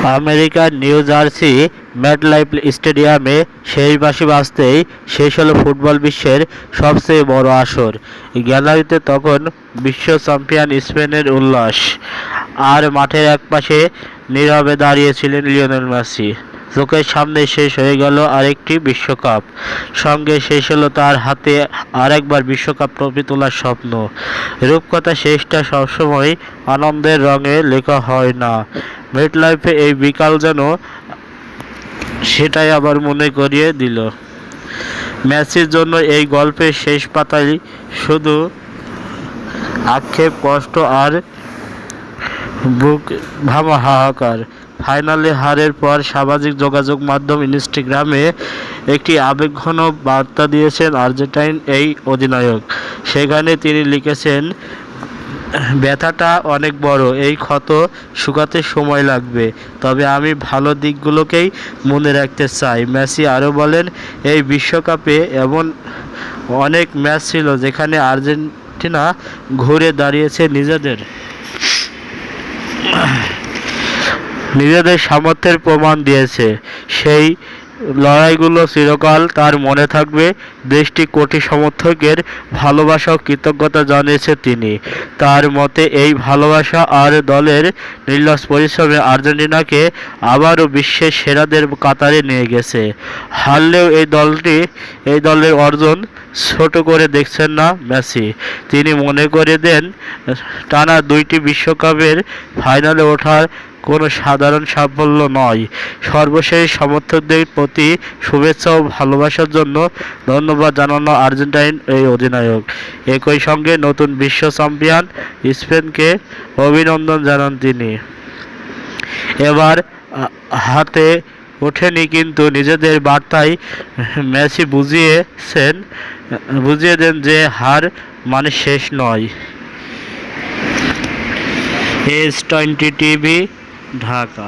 আমেরিকার new jersey ম্যাটলাইফ স্টেডিয়ামে শেষ বাঁশি বাজতেই শেষ হলো ফুটবল বিশ্বের সবচেয়ে বড় আসর। গ্যালারিতে তখন বিশ্ব চ্যাম্পিয়ন স্পেনের উল্লাস, আর মাঠের একপাশে নীরবে দাঁড়িয়েছিলেন লিওনেল মেসি। চোখের সামনে শেষ হয়ে গেল আরেকটি বিশ্বকাপ, সঙ্গে শেষ হলো তার হাতে আরেকবার বিশ্বকাপ ট্রফি তোলার স্বপ্ন। রূপকথা শেষটা সবসময় আনন্দের রঙে লেখা হয় না। মেটলাইফে এই বিকাল যেন সেটাই আবার মনে করিয়ে দিল। মেসির জন্য এই গল্পের শেষ পাতায় শুধু আক্ষেপ, কষ্ট আর বুক ভাঙা হাহাকার। ফাইনালে হারের পর সামাজিক যোগাযোগ মাধ্যম ইনস্টাগ্রামে একটি আবেগঘন বার্তা দিয়েছেন আর্জেন্টাইন এই অধিনায়ক। সেখানে তিনি লিখেছেন, ব্যথাটা অনেক বড়, এই ক্ষত শুকাতে সময় লাগবে, তবে আমি ভালো দিকগুলোকেই মনে রাখতে চাই। মেসি আরও বলেন, এই বিশ্বকাপে এমন অনেক ম্যাচ ছিল যেখানে আর্জেন্টিনা ঘুরে দাঁড়িয়েছে নিজেদের সামর্থ্যের প্রমাণ দিয়েছে। সেই লড়াইগুলো চিরকাল তার মনে থাকবে। দেশটি কোটি সমর্থকের ভালোবাসা ও কৃতজ্ঞতা জানিয়েছে তিনি। তার মতে এই ভালোবাসা আর দলের নির্লজ্জ পরিশ্রমে আর্জেন্টিনাকে আবারও বিশ্বের সেরাদের কাতারে নিয়ে গেছে। হারলেও এই দলের অর্জন ছোট করে দেখছেন না মেসি। তিনি মনে করে দেন, টানা 2টি বিশ্বকাপের ফাইনালে ওঠার কোনো সাধারণ সাফল্য নয়। সর্বশেষ সমর্থকদের প্রতি শুভেচ্ছা ও ভালোবাসার জন্য ধন্যবাদ জানানো আর্জেন্টাইন এই অধিনায়ক। একই সঙ্গে নতুন বিশ্ব চ্যাম্পিয়ন স্পেনকে অভিনন্দন জানান তিনি। এবার হাতে ওঠেনি, কিন্তু নিজেদের বার্তায় মেসি বুঝিয়ে দেন যে হার মানে শেষ নয়। এস-20 টিভি, ঢাকা।